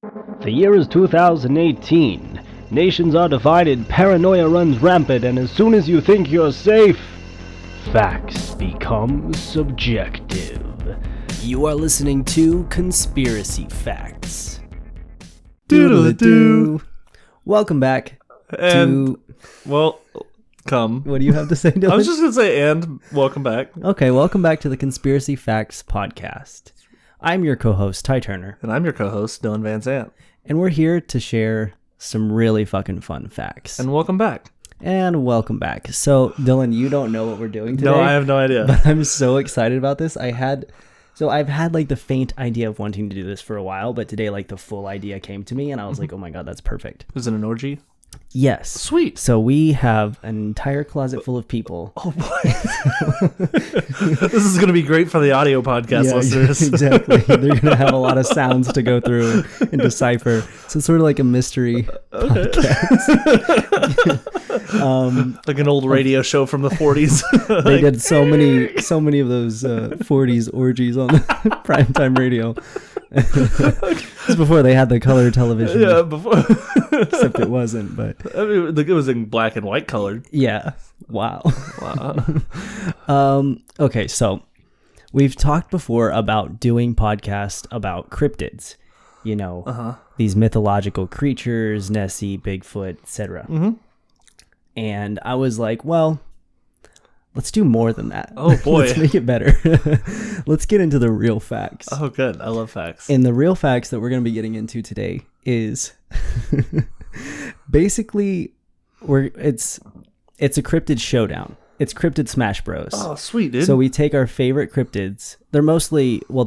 The year is 2018. Nations are divided, paranoia runs rampant, and as soon as you think you're safe, facts become subjective. You are listening to Conspiracy Facts. Doodle-doo. Welcome back And, to... come. What do you have to say, Dylan? I was just going to say, and welcome back. Okay, welcome back to the Conspiracy Facts podcast. I'm your co-host, Ty Turner. And I'm your co-host, Dylan Van Zant. And we're here to share some really fucking fun facts. And welcome back. And welcome back. So, Dylan, you don't know what we're doing today. No, I have no idea. But I'm so excited about this. I've had like the faint idea of wanting to do this for a while, but today like the full idea came to me and I was like, oh my God, that's perfect. Is it an orgy? Yes. Sweet. So we have an entire closet full of people. Oh boy. This is going to be great for the audio podcast listeners. Exactly. They're going to have a lot of sounds to go through and decipher. So it's sort of like a mystery podcast. Like an old radio show from the 40s. They did so many of those 40s orgies on the primetime radio. It's before they had the color television. Yeah, before. Except it wasn't, but I mean, it was in black and white colored. yeah. Wow. Wow. Okay, so we've talked before about doing podcasts about cryptids. You know, these mythological creatures, Nessie, Bigfoot, etc. Mm-hmm. And I was like, well, let's do more than that. Oh, boy. Let's make it better. Let's get into the real facts. Oh, good. I love facts. And the real facts that we're going to be getting into today is basically it's a cryptid showdown. It's Cryptid Smash Bros. Oh, sweet, dude. So we take our favorite cryptids. They're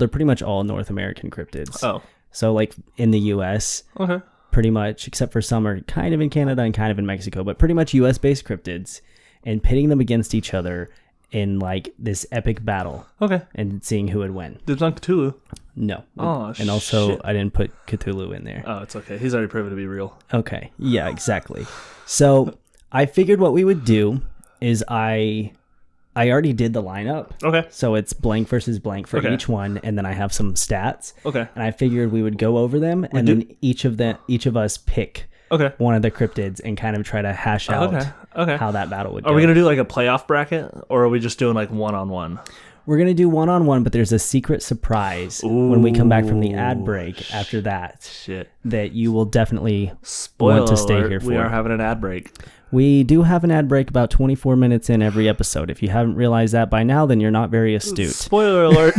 pretty much all North American cryptids. Oh. So like in the US, Okay. pretty much, except for some are kind of in Canada and kind of in Mexico, but pretty much US based cryptids, and pitting them against each other in like this epic battle. Okay. And seeing who would win. Dibs on Cthulhu. No. Oh, and also shit. I didn't put Cthulhu in there. Oh, it's okay. He's already proven to be real. Okay. Yeah, exactly. So I figured what we would do is I already did the lineup. Okay. So it's blank versus blank for Okay. each one, and then I have some stats. Okay. And I figured we would go over them, and then each of us pick Okay. one of the cryptids and kind of try to hash out Okay. how that battle would go. Are we going to do like a playoff bracket, or are we just doing like one-on-one? We're going to do one-on-one, but there's a secret surprise when we come back from the ad break after that. Shit. That you will definitely Spoiler want to stay alert, here for. we are having an ad break. We do have an ad break about 24 minutes in every episode. If you haven't realized that by now, then you're not very astute. Spoiler alert.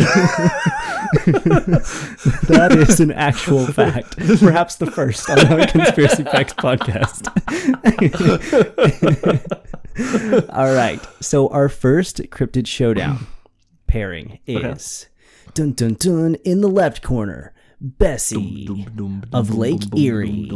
That is an actual fact. Perhaps the first on our Conspiracy Facts podcast. All right. So our first Cryptid Showdown pairing is dun dun dun in the left corner. Bessie of Lake Erie,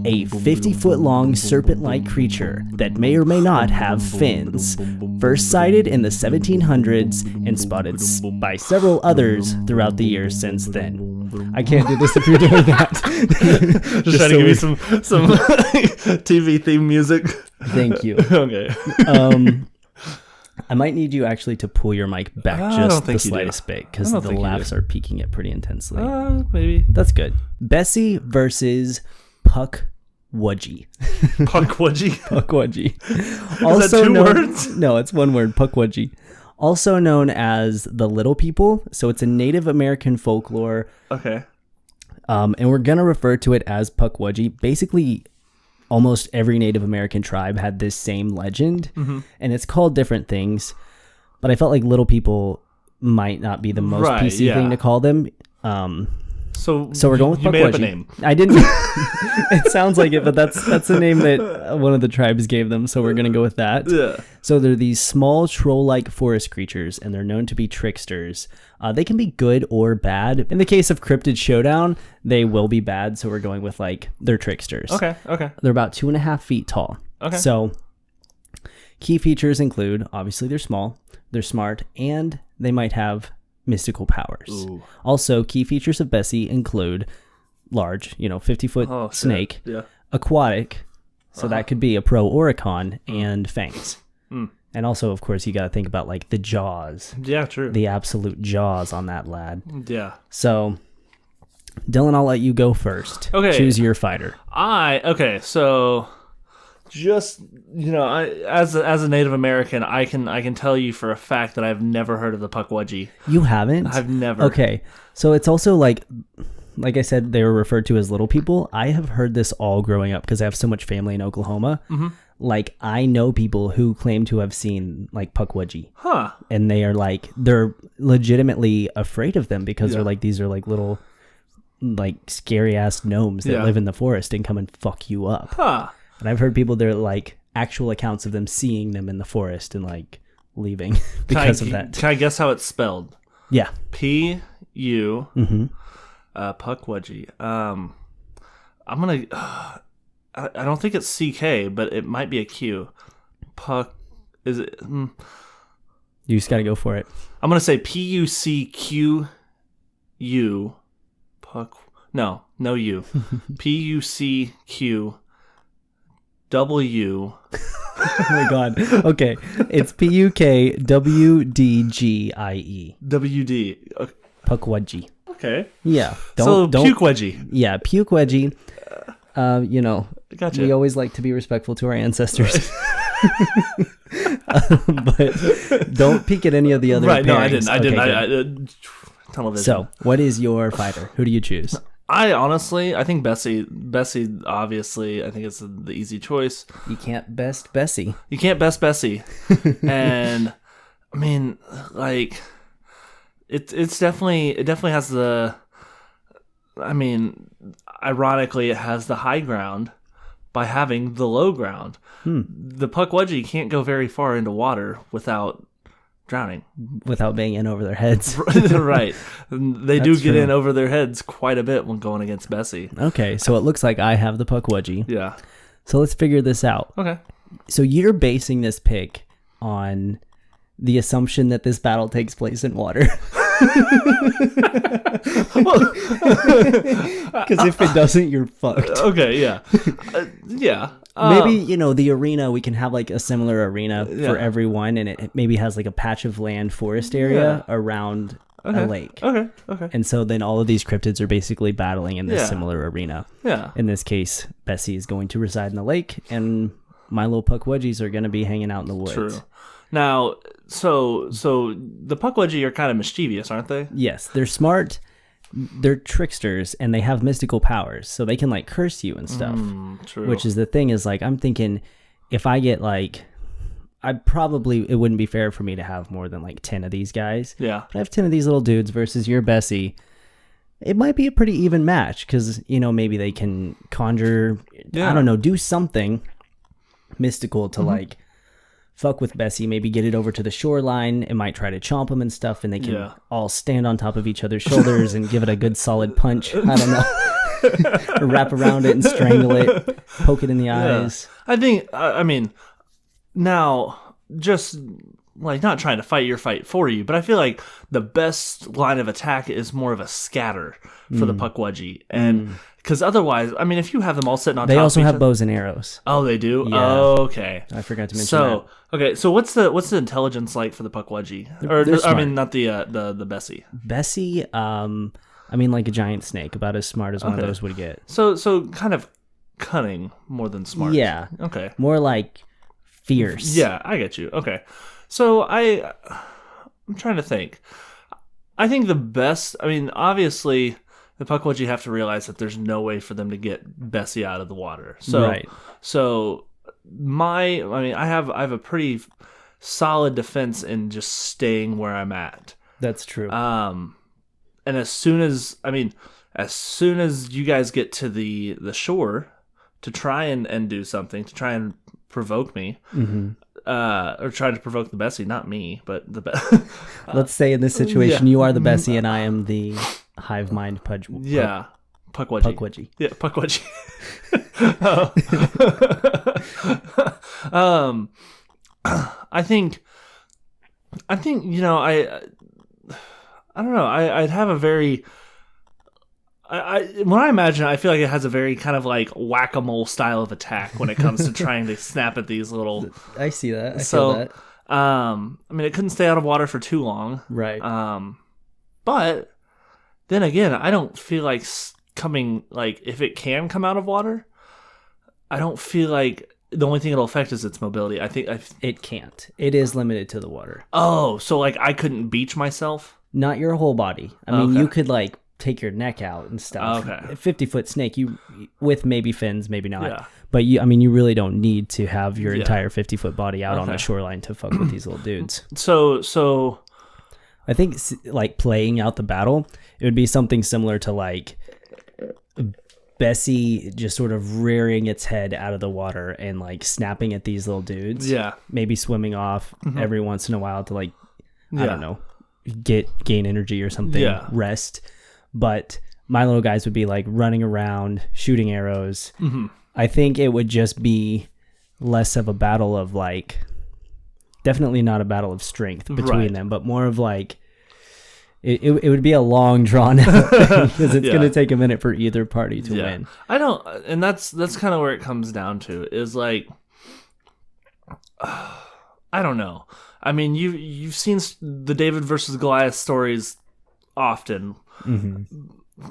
a 50-foot-long serpent-like creature that may or may not have fins, first sighted in the 1700s and spotted by several others throughout the years since then. I can't do this if you're doing that. Just trying to give you some TV theme music. Thank you. Okay. I might need you actually to pull your mic back just the slightest bit because the laughs are peaking it pretty intensely. Maybe. That's good. Bessie versus Pukwudgie. Pukwudgie? Pukwudgie. Is that two words? No, it's one word. Pukwudgie. Also known as the Little People. So it's a Native American folklore. Okay. And we're going to refer to it as Pukwudgie. Basically, almost every Native American tribe had this same legend, and it's called different things, but I felt like Little People might not be the most PC thing to call them. So we're going with Pukwudgie. You made up a name. I didn't. It sounds like it, but that's the name that one of the tribes gave them, so we're going to go with that. Yeah. So they're these small troll-like forest creatures, and they're known to be tricksters. They can be good or bad. In the case of Cryptid Showdown, they will be bad, so we're going with, like, they're tricksters. Okay. They're about 2.5 feet tall. Okay. So key features include, obviously, they're small, they're smart, and they might have mystical powers. Ooh. Also, key features of Bessie include large, 50-foot snake, aquatic, so that could be a pro or a con, and fangs. And also, of course, you got to think about like the jaws. Yeah, true. The absolute jaws on that lad. Yeah. So Dylan, I'll let you go first. Okay. Choose your fighter. So just, as a Native American, I can tell you for a fact that I've never heard of the Pukwudgie. You haven't? I've never. Okay. So it's also like I said, they were referred to as little people. I have heard this all growing up because I have so much family in Oklahoma. Mm-hmm. Like, I know people who claim to have seen like Pukwudgie. Huh. And they are like, they're legitimately afraid of them because they're like, these are like little, like scary ass gnomes that live in the forest and come and fuck you up. Huh. And I've heard people, they're like actual accounts of them seeing them in the forest and like leaving because of that. Can I guess how it's spelled? Yeah. P-U. Mm-hmm. Pukwudgie. I'm gonna. I don't think it's CK, but it might be a Q. Puck. Is it? You just got to go for it. I'm gonna say Pucqu. Puck. No U. Pucqw. Oh my god. Okay. It's Pukwdgie. WD. Pukwudgie. Okay. Yeah. Pukwudgie. Yeah, Pukwudgie. Gotcha. We always like to be respectful to our ancestors. But don't peek at any of the other Right, no, I pairings. didn't. Okay, Television. So, what is your fighter? Who do you choose? I think Bessie, obviously, I think it's the easy choice. You can't best Bessie. You can't best Bessie. And, I mean, like, it definitely has the, I mean, ironically, it has the high ground by having the low ground. The Pukwudgie can't go very far into water without drowning. Without being in over their heads. Right. They do That's get true. in over their heads quite a bit when going against Bessie. Okay, so it looks like I have the Pukwudgie. Yeah. So let's figure this out. Okay. So you're basing this pick on the assumption that this battle takes place in water. Because if it doesn't, you're fucked. Okay, yeah. Yeah. Maybe, the arena, we can have like a similar arena for everyone, and it maybe has like a patch of land forest area around a lake. Okay. And so then all of these cryptids are basically battling in this similar arena. Yeah. In this case, Bessie is going to reside in the lake, and my little Pukwudgies are going to be hanging out in the woods. True. Now, so the Pukwudgie are kind of mischievous, aren't they? Yes, they're smart. They're tricksters, and they have mystical powers, so they can like curse you and stuff. True. Which is the thing is like, I'm thinking if I get like, it wouldn't be fair for me to have more than like 10 of these guys. Yeah. But I have 10 of these little dudes versus your Bessie. It might be a pretty even match because, maybe they can conjure, I don't know, do something mystical to like fuck with Bessie, maybe get it over to the shoreline. It might try to chomp them and stuff, and they can all stand on top of each other's shoulders and give it a good solid punch. I don't know. Or wrap around it and strangle it, poke it in the eyes. I think, I mean, now, just like not trying to fight your fight for you, but I feel like the best line of attack is more of a scatter for the Pukwudgie. And because otherwise, I mean, if you have them all sitting on They top also of each have other, bows and arrows. Oh, they do? Yeah. Oh, okay. I forgot to mention that. Okay, so what's the intelligence like for the Pukwudgie? Or They're I smart. mean, not the Bessie. Bessie, like a giant snake, about as smart as one of those would get. So kind of cunning more than smart. Yeah. Okay. More like fierce. Yeah, I get you. Okay. So I'm trying to think. I think the best, I mean, obviously the Pukwudgie have to realize that there's no way for them to get Bessie out of the water. So, Right. So I have a pretty solid defense in just staying where I'm at. That's true. And as soon as you guys get to the shore to try and do something, to try and provoke me, or try to provoke the Bessie, not me, but the Let's say in this situation, you are the Bessie and I am the hive mind Pukwudgie. Pukwudgie. Yeah, Pukwudgie. I think I don't know. I'd have a very when I imagine it, I feel like it has a very kind of like whack-a-mole style of attack when it comes to trying to snap at these little. I see that. I feel that. I mean, it couldn't stay out of water for too long, Right. But then again, I don't feel like coming, like, if it can come out of water, I don't feel like the only thing it'll affect is its mobility. I think it can't. It is limited to the water. Oh, so like I couldn't beach myself? Not your whole body. I mean, you could like take your neck out and stuff. Okay. A 50-foot snake, you with maybe fins, maybe not. Yeah. But you really don't need to have your entire 50-foot body out on the shoreline to fuck with these little dudes. So I think like playing out the battle, it would be something similar to like Bessie just sort of rearing its head out of the water and like snapping at these little dudes. Yeah. Maybe swimming off every once in a while to like, I don't know, gain energy or something, rest. But my little guys would be like running around, shooting arrows. I think it would just be less of a battle of like, definitely not a battle of strength between them, but more of like, it would be a long drawn out because it's going to take a minute for either party to win. I don't, and that's kind of where it comes down to is like, I don't know. I mean, you've seen the David versus Goliath stories often,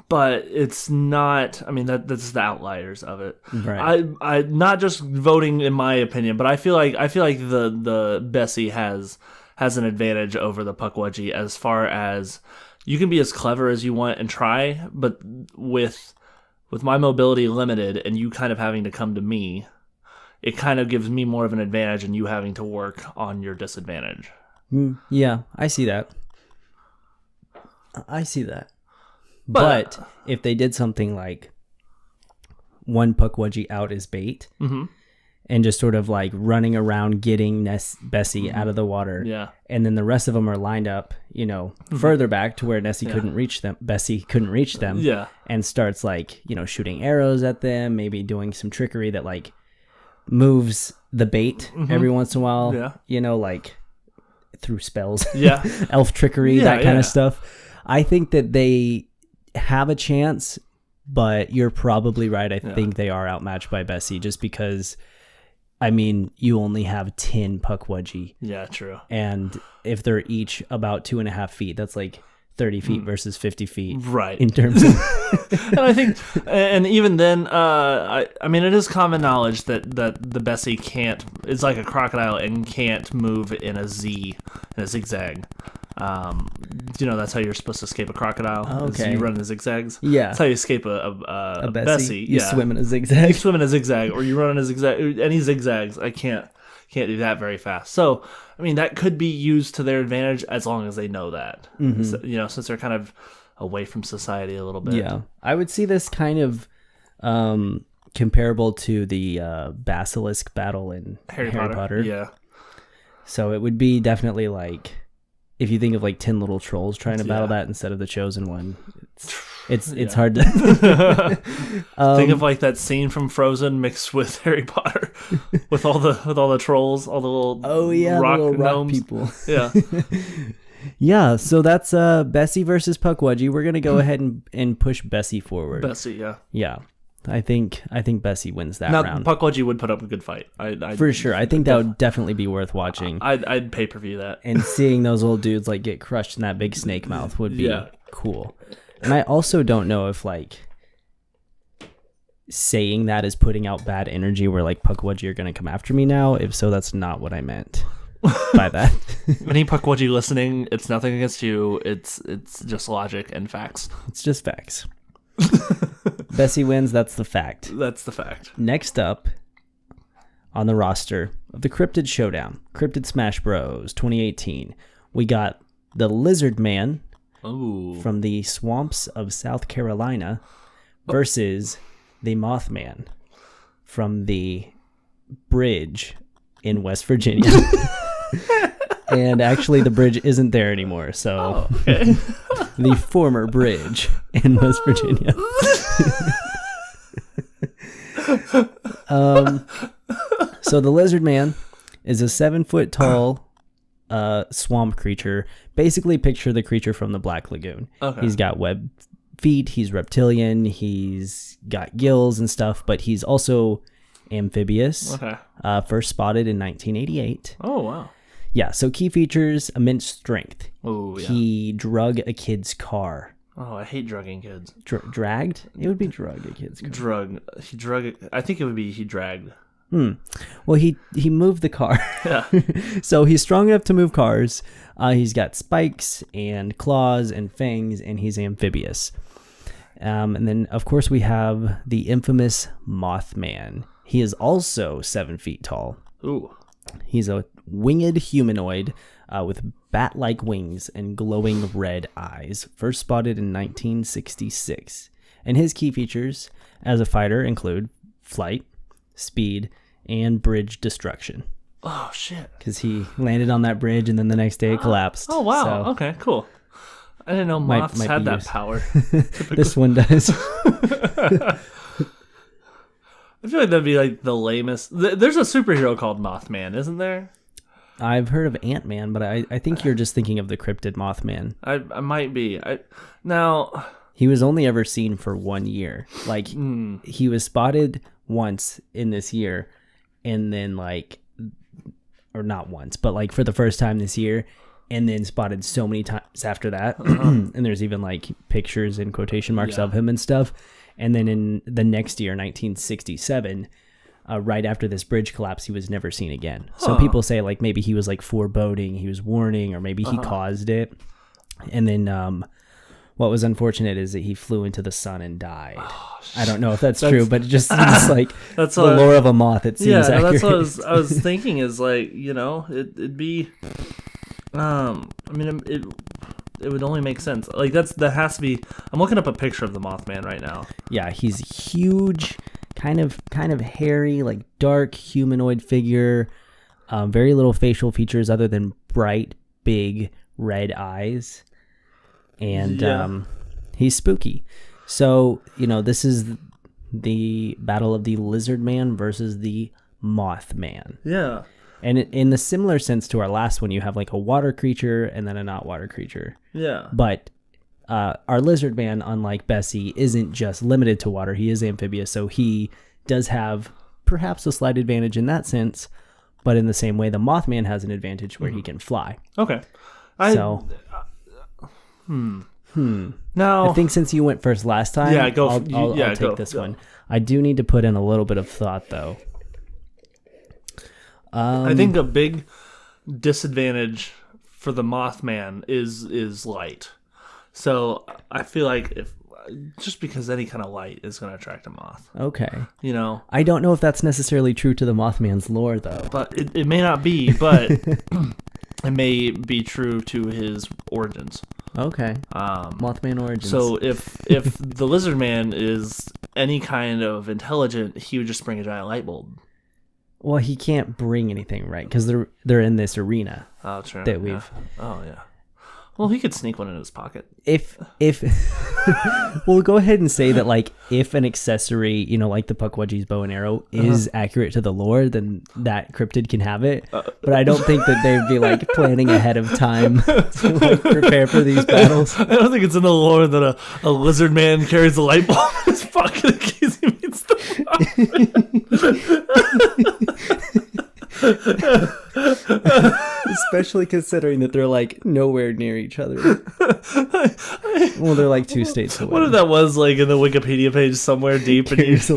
but it's not. I mean, that's the outliers of it. Right. I not just voting in my opinion, but I feel like the Bessie has an advantage over the Pukwudgie as far as you can be as clever as you want and try, but with my mobility limited and you kind of having to come to me, it kind of gives me more of an advantage and you having to work on your disadvantage. Yeah, I see that. But if they did something like one Pukwudgie out as bait, and just sort of like running around getting Bessie out of the water. Yeah. And then the rest of them are lined up, further back to where Bessie couldn't reach them. Yeah. And starts like, shooting arrows at them, maybe doing some trickery that like moves the bait every once in a while. Yeah. Like through spells. Yeah. Elf trickery, that kind of stuff. I think that they have a chance, but you're probably right. I think they are outmatched by Bessie just because, I mean, you only have 10 Pukwudgie. Yeah, true. And if they're each about 2.5 feet, that's like 30 feet versus 50 feet. Right. In terms of... And I think, and even then, I mean, it is common knowledge that the Bessie is like a crocodile and can't move in a zigzag. That's how you're supposed to escape a crocodile. Oh, okay. You run in zigzags. Yeah. That's how you escape a Bessie. You swim in a zigzag. You swim in a zigzag, or you run in a zigzag. Any zigzags, I can't do that very fast. So, I mean, that could be used to their advantage as long as they know that. So, since they're kind of away from society a little bit. Yeah, I would see this kind of comparable to the basilisk battle in Harry Potter. Yeah. So it would be definitely like, if you think of like 10 little trolls trying to battle that instead of the chosen one, it's hard to think of like that scene from Frozen mixed with Harry Potter with all the trolls, all the little rock people. Yeah. Yeah, so that's Bessie versus Pukwudgie. We're gonna go ahead and push Bessie forward. Bessie, yeah. Yeah. I think Bessie wins that round. Pukwudgie would put up a good fight. For sure. I think that would definitely be worth watching. I'd pay-per-view that. And seeing those old dudes like get crushed in that big snake mouth would be cool. And I also don't know if like saying that is putting out bad energy where like Pukwudgie are going to come after me now. If so, that's not what I meant by that. Any Pukwudgie listening, it's nothing against you. It's just logic and facts. It's just facts. Bessie wins. That's the fact. That's the fact. Next up on the roster of the Cryptid Showdown, Cryptid Smash Bros. 2018, we got the Lizardman from the swamps of South Carolina versus the Mothman from the bridge in West Virginia. And actually, the bridge isn't there anymore. So, the former bridge in West Virginia. So the Lizardman is a 7-foot tall swamp creature. Basically, picture the creature from the Black Lagoon. Okay. He's got webbed feet. He's reptilian. He's got gills and stuff, but he's also amphibious. Okay. First spotted in 1988. Oh, wow. Yeah, so key features, immense strength. Oh, yeah. He drug a kid's car Oh, I hate drugging kids. Dragged? It would be drugged at kids. I think it would be he dragged. Well, he moved the car. Yeah. So he's strong enough to move cars. He's got spikes and claws and fangs, and he's amphibious. And then, of course, we have the infamous Mothman. He is also 7 feet tall. Ooh. He's a winged humanoid with bat-like wings and glowing red eyes, first spotted in 1966. And his key features as a fighter include flight, speed, and bridge destruction. Oh, shit. Because he landed on that bridge and then the next day it collapsed. Oh, wow. So Okay, cool. I didn't know moths might had be that used. power. This one does. I feel like that'd be like the lamest. There's a superhero called Mothman, isn't there? I've heard of Ant-Man, but I think you're just thinking of the cryptid Mothman. I might be. Now, he was only ever seen for 1 year. Like, he was spotted once in this year, and then or not once, but like for the first time this year, and then spotted so many times after that. And there's even like pictures and quotation marks of him and stuff. And then in the next year, 1967, right after this bridge collapse, he was never seen again. So people say like maybe he was like foreboding, he was warning, or maybe he caused it. And then what was unfortunate is that he flew into the sun and died. I don't know if that's true, but it just seems like that's the lore of a moth. It seems accurate. That's what I was thinking. Is like, it'd be. I mean, it would only make sense. Like that has to be. I'm looking up a picture of the Mothman right now. Yeah, he's huge, kind of hairy, like dark humanoid figure. Very little facial features other than bright, big red eyes, and he's spooky. So this is the battle of the Lizardman versus the Mothman. Yeah. And in the similar sense to our last one, you have like a water creature and then a not water creature. Yeah. But our lizard man, unlike Bessie, isn't just limited to water. He is amphibious, so he does have perhaps a slight advantage in that sense. But in the same way, the Mothman has an advantage where he can fly. Okay. Now, I think since you went first last time, I'll take this one. I do need to put in a little bit of thought, though. I think a big disadvantage for the Mothman is light. So I feel like just because any kind of light is going to attract a moth. Okay. I don't know if that's necessarily true to the Mothman's lore, though. But it may not be, but it may be true to his origins. Okay. Mothman origins. So if the Lizardman is any kind of intelligent, he would just bring a giant light bulb. Well, he can't bring anything, right? Because they're in this arena. Oh, true. That we've. Oh, yeah. Well, he could sneak one in his pocket. If we'll go ahead and say that, like, if an accessory, like the Pukwudgie's bow and arrow is accurate to the lore, then that cryptid can have it. But I don't think that they'd be like planning ahead of time to like prepare for these battles. I don't think it's in the lore that a lizard man carries a light bulb in his pocket in case he meets the Especially considering that they're like nowhere near each other. Well, they're like 2 states away. What if that was like in the Wikipedia page somewhere deep? It's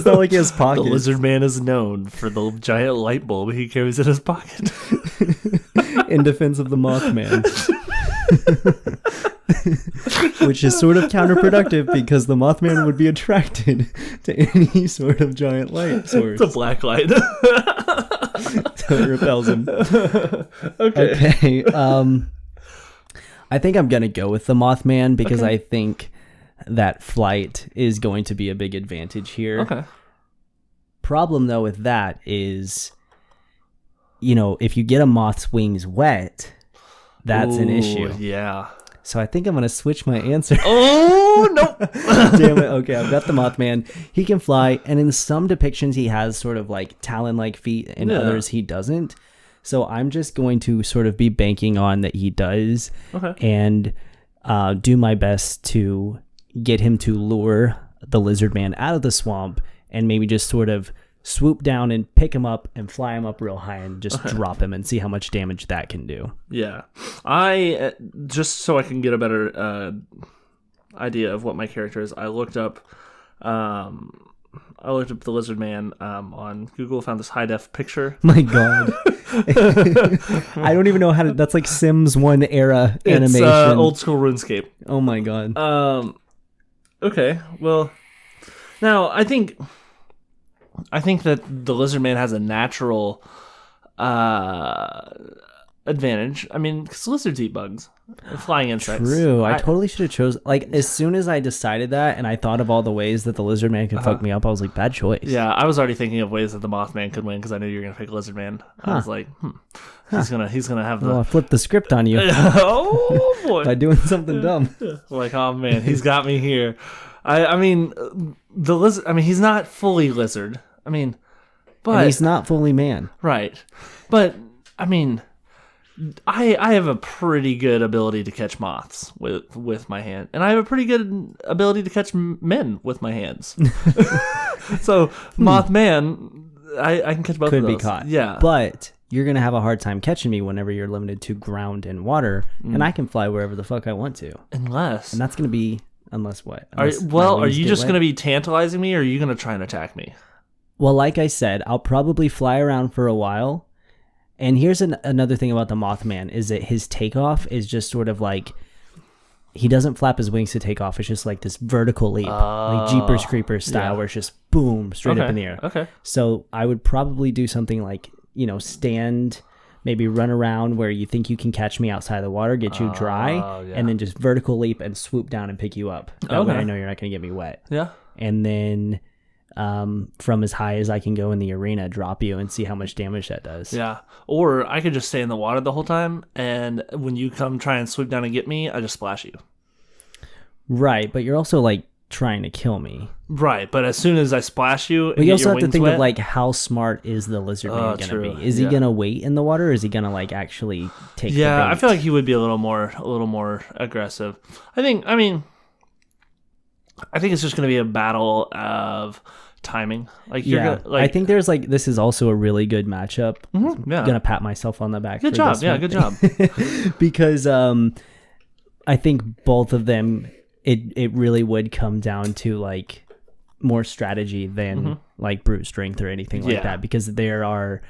not like he has pockets. The lizard man is known for the giant light bulb he carries in his pocket. In defense of the Mothman. Which is sort of counterproductive because the Mothman would be attracted to any sort of giant light source. It's a black light. So it repels him. Okay. I think I'm going to go with the Mothman because I think that flight is going to be a big advantage here. Okay. Problem, though, with that is, if you get a moth's wings wet, that's an issue. Yeah. So I think I'm going to switch my answer. Oh, no. Damn it. Okay, I've got the Mothman. He can fly, and in some depictions, he has sort of like talon-like feet, and others he doesn't. So I'm just going to sort of be banking on that he does and do my best to get him to lure the Lizardman out of the swamp and maybe just sort of swoop down and pick him up and fly him up real high and just drop him and see how much damage that can do. Yeah. I just so I can get a better idea of what my character is, I looked up the Lizardman on Google, found this high def picture. My God. I don't even know how to, that's like Sims 1 era animation. It's old school RuneScape. Oh my God. Okay. Well, now I think that the Lizardman has a natural advantage. I mean, because lizards eat bugs, flying insects. True. I totally should have chosen. Like, as soon as I decided that, and I thought of all the ways that the Lizardman could fuck me up, I was like, bad choice. Yeah, I was already thinking of ways that the Mothman could win because I knew you were gonna pick Lizardman. I was like, he's gonna have the. Well, I flipped the script on you. Oh boy! By doing something dumb. Like, oh man, he's got me here. I mean, the lizard. I mean, he's not fully lizard. I mean, but and he's not fully man. Right. But I mean, I have a pretty good ability to catch moths with my hand, and I have a pretty good ability to catch men with my hands. So Mothman, I can catch both of those. Could be caught. Yeah. But you're gonna have a hard time catching me whenever you're limited to ground and water, and I can fly wherever the fuck I want to. And that's gonna be unless what? Are you just gonna be tantalizing me, or are you gonna try and attack me? Well, like I said, I'll probably fly around for a while. And here's another thing about the Mothman is that his takeoff is just sort of like, he doesn't flap his wings to take off. It's just like this vertical leap, like Jeepers Creepers style, where it's just boom, straight up in the air. Okay. So I would probably do something like, stand, maybe run around where you think you can catch me outside of the water, get you dry, and then just vertical leap and swoop down and pick you up. That way I know you're not going to get me wet. Yeah. And then from as high as I can go in the arena, drop you and see how much damage that does. Yeah. Or I could just stay in the water the whole time, and when you come try and swoop down and get me, I just splash you. Right, but you're also like trying to kill me. Right, but as soon as I splash you, but you also have to think of like how smart is the Lizardman gonna be? Is he gonna wait in the water, or is he gonna like actually take? Yeah, the bait? I feel like he would be a little more aggressive. I think it's just gonna be a battle of timing. Like I think there's like, this is also a really good matchup. Mm-hmm, yeah. I'm gonna pat myself on the back. Good job. Yeah, good job. Because I think both of them, it really would come down to like more strategy than like brute strength or anything like that, because there are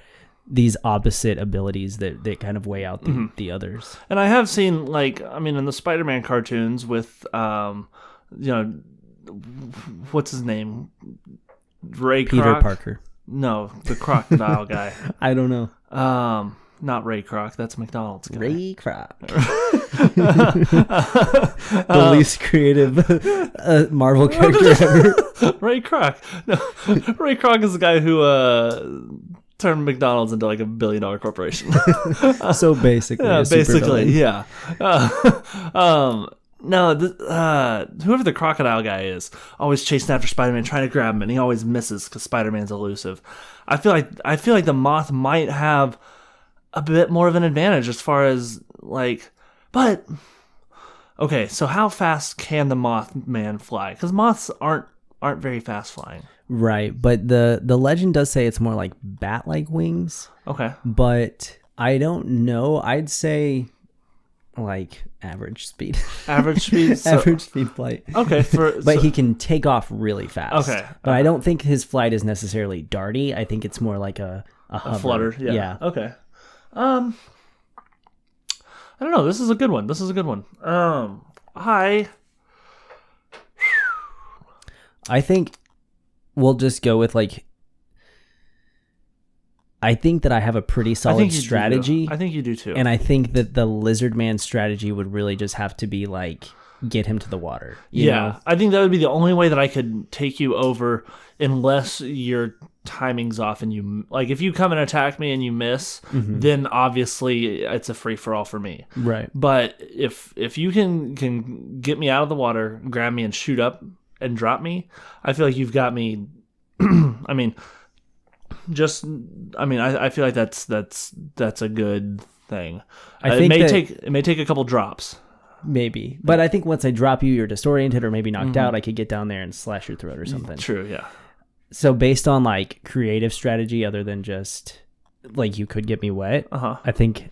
these opposite abilities that kind of weigh out the others. And I have seen, like, I mean, in the Spider-Man cartoons with what's his name? Ray Peter Kroc? Parker. No, the crocodile guy. I don't know. Not Ray Kroc. That's McDonald's guy. Ray Kroc. The least creative Marvel character ever. Ray Kroc. No, Ray Kroc is the guy who turned McDonald's into like $1 billion corporation. So basically, yeah. No, whoever the crocodile guy is, always chasing after Spider-Man, trying to grab him, and he always misses because Spider-Man's elusive. I feel like the Moth might have a bit more of an advantage as far as like, but okay. So how fast can the Mothman fly? Because moths aren't very fast flying. Right, but the legend does say it's more like bat-like wings. Okay, but I don't know. I'd say like average speed. Average speed flight. Okay, but he can take off really fast. Okay, but I don't think his flight is necessarily darty. I think it's more like a hover. Flutter. Yeah. Okay. I don't know. This is a good one. I think we'll just go with like, I think that I have a pretty solid strategy. I think you do too. And I think that the Lizardman strategy would really just have to be like, get him to the water. You know? I think that would be the only way that I could take you over, unless your timing's off and you, like, if you come and attack me and you miss, then obviously it's a free for all for me. Right. But if you can get me out of the water, grab me and shoot up and drop me, I feel like you've got me. I feel like that's a good thing. I think it may take a couple drops. Maybe. But I think once I drop you, you're disoriented or maybe knocked out, I could get down there and slash your throat or something. True, yeah. So based on like creative strategy, other than just like you could get me wet, I think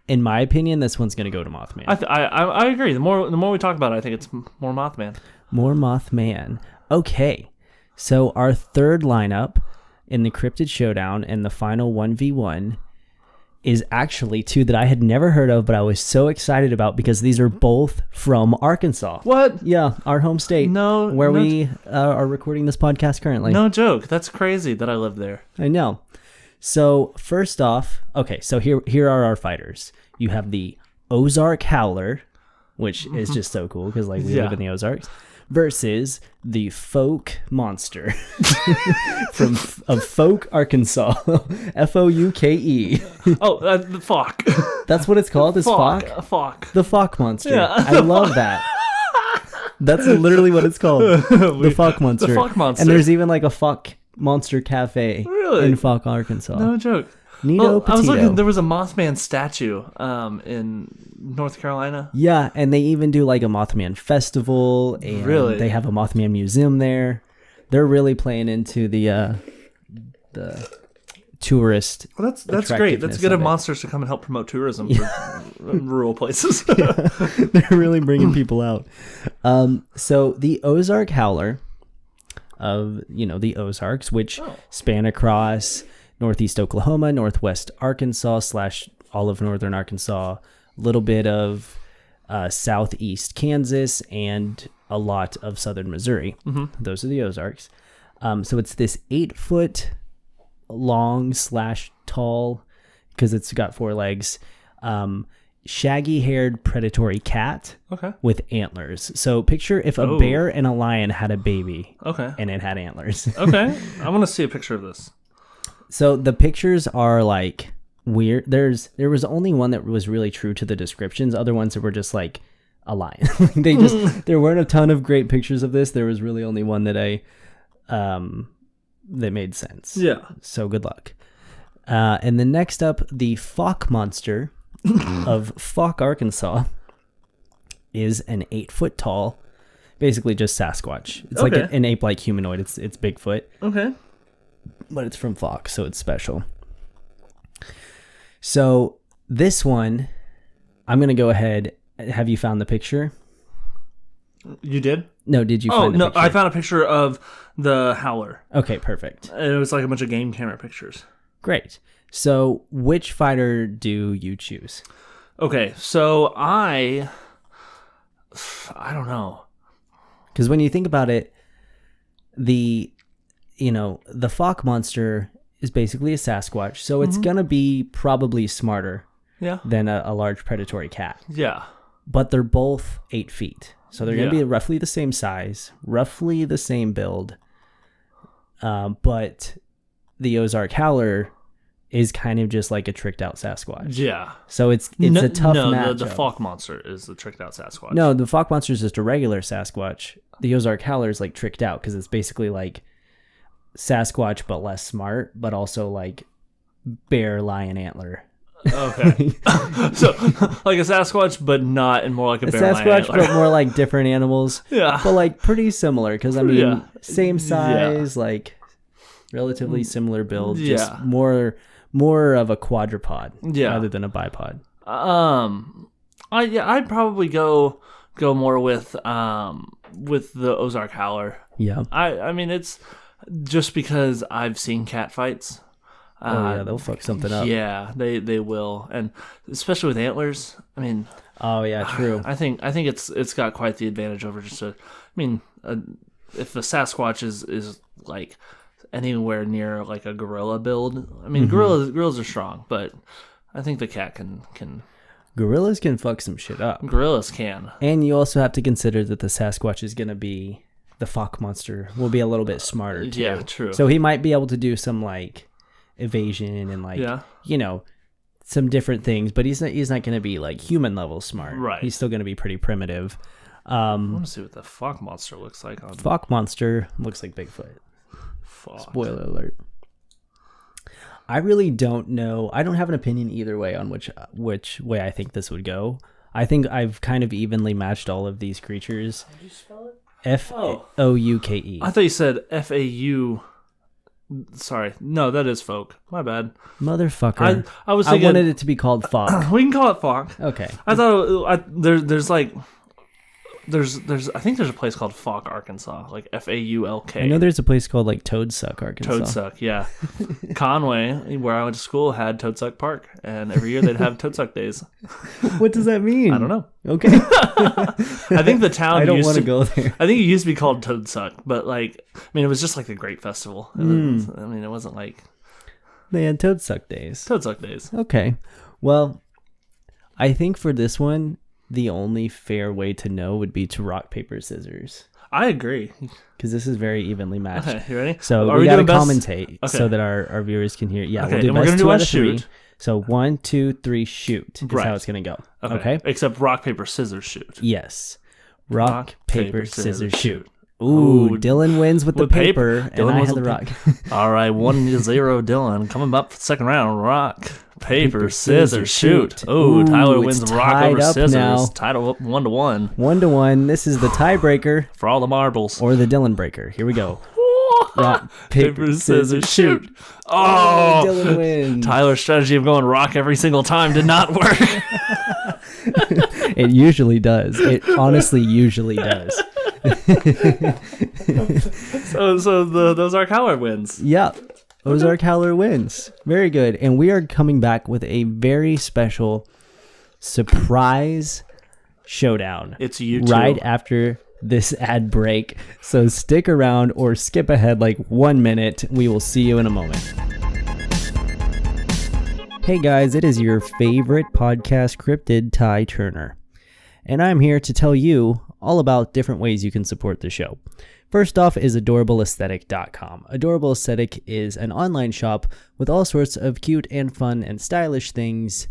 in my opinion, this one's gonna go to Mothman. I agree. The more we talk about it, I think it's more Mothman. More Mothman. Okay, so our third lineup in the Cryptid Showdown and the final 1v1 is actually two that I had never heard of, but I was so excited about because these are both from Arkansas. What? Yeah, our home state. We are recording this podcast currently. No joke. That's crazy that I live there. I know. So first off, okay, so here are our fighters. You have the Ozark Howler, which is just so cool because like we live in the Ozarks, versus the Folk Monster of Folk, Arkansas. Fouke. Oh, the Fok. That's what it's called. Is Fok? Fok. The Fok Monster. Yeah, I love that. That's literally what it's called. The Fok Monster. The Fok Monster. And there's even like a Fok Monster Cafe in Fok, Arkansas. No joke. Neato I was looking. Petito. There was a Mothman statue in North Carolina. Yeah, and they even do like a Mothman festival, and they have a Mothman museum there. They're really playing into the tourist. Well, that's great. That's good of monsters to come and help promote tourism for rural places. They're really bringing people out. So the Ozark Howler of the Ozarks, which span across northeast Oklahoma, northwest Arkansas / all of northern Arkansas, a little bit of southeast Kansas, and a lot of southern Missouri. Those are the Ozarks. So it's this 8-foot long / tall, because it's got 4 legs, shaggy-haired predatory cat with antlers. So picture if a bear and a lion had a baby and it had antlers. Okay. I want to see a picture of this. So the pictures are like weird. There was only one that was really true to the descriptions. Other ones that were just like a lion. There weren't a ton of great pictures of this. There was really only one that that made sense. Yeah. So good luck. And then next up, the Fok Monster of Fok, Arkansas, is an 8-foot tall, basically just Sasquatch. It's like an ape-like humanoid. It's Bigfoot. Okay. But it's from Fox, so it's special. So this one, I'm going to go ahead. Have you found the picture? You did? No, did you find the picture? I found a picture of the Howler. Okay, perfect. It was like a bunch of game camera pictures. Great. So which fighter do you choose? Okay, so I don't know. Because when you think about it, the Fok Monster is basically a Sasquatch, so it's going to be probably smarter than a large predatory cat. Yeah. But they're both 8 feet. So they're going to be roughly the same size, roughly the same build. But the Ozark Howler is kind of just like a tricked out Sasquatch. Yeah. So it's a tough match. The Fok Monster is the tricked out Sasquatch. No, the Fok Monster is just a regular Sasquatch. The Ozark Howler is like tricked out because it's basically like Sasquatch but less smart, but also like bear, lion, antler. Okay. So like a Sasquatch but not, and more like a bear, Sasquatch lion, antler. but more like different animals. Yeah. But like pretty similar because I mean same size, like relatively similar build, just more of a quadrupod rather than a bipod. I'd probably go more with the Ozark Howler. Yeah. I mean it's just because I've seen cat fights. They'll fuck something up. Yeah, they will, and especially with antlers. I mean, true. I think it's got quite the advantage over just if the Sasquatch is like anywhere near like a gorilla build. I mean, gorillas are strong, but I think the cat can. Gorillas can fuck some shit up. Gorillas can, and you also have to consider that the Sasquatch is gonna be the Fok Monster will be a little bit smarter too. Yeah, true. So he might be able to do some like evasion and like some different things, but he's not going to be like human level smart. Right. He's still going to be pretty primitive. I want to see what the Fok Monster looks like. Fok Monster looks like Bigfoot. Fuck. Spoiler alert. I really don't know. I don't have an opinion either way on which way I think this would go. I think I've kind of evenly matched all of these creatures. How do you spell it? Fouke. I thought you said FAU. Sorry. No, that is folk. My bad. Motherfucker. I was thinking... I wanted it to be called Fog. We can call it folk. Okay. I thought there's like... There's I think there's a place called Falk, Arkansas, like Faulk. I know there's a place called like Toadsuck, Arkansas. Toadsuck, yeah. Conway, where I went to school, had Toadsuck Park, and every year they'd have Toadsuck days. What does that mean? I don't know. Okay. I think the town I don't used want to to go there. I think it used to be called Toadsuck, but like, I mean, it was just like a great festival. It wasn't like They had Toadsuck days. Toadsuck days. Okay. Well, I think for this one, the only fair way to know would be to rock, paper, scissors. I agree. Because this is very evenly matched. Okay, you ready? So we got to commentate so that our viewers can hear. Yeah, okay, we'll do and we're best gonna do two a out of shoot. 3. So 1, 2, 3, shoot is Right. how it's going to go. Okay. Except rock, paper, scissors, shoot. Yes. Rock, paper, scissors, shoot. Ooh, Ooh, Dylan wins with the paper, and I had the rock. All right, 1-0 Dylan. Coming up for the second round. Rock, paper, scissors, shoot. Ooh, Tyler it's wins rock tied over up scissors. now. Tied up 1-1 1-1. This is the tiebreaker for all the marbles. or the Dylan breaker. Here we go. Rock, paper, scissors, shoot. Oh, Dylan wins. Tyler's strategy of going rock every single time did not work. It usually does. It honestly usually does. So those are Howard wins. Yep. Ozark Howler wins. Very good. And we are coming back with a very special surprise showdown. It's you two. Right after this ad break. So stick around or skip ahead like 1 minute. We will see you in a moment. Hey guys, it is your favorite podcast cryptid, Ty Turner. And I'm here to tell you all about different ways you can support the show. First off is AdorableAesthetic.com. Adorable Aesthetic is an online shop with all sorts of cute and fun and stylish things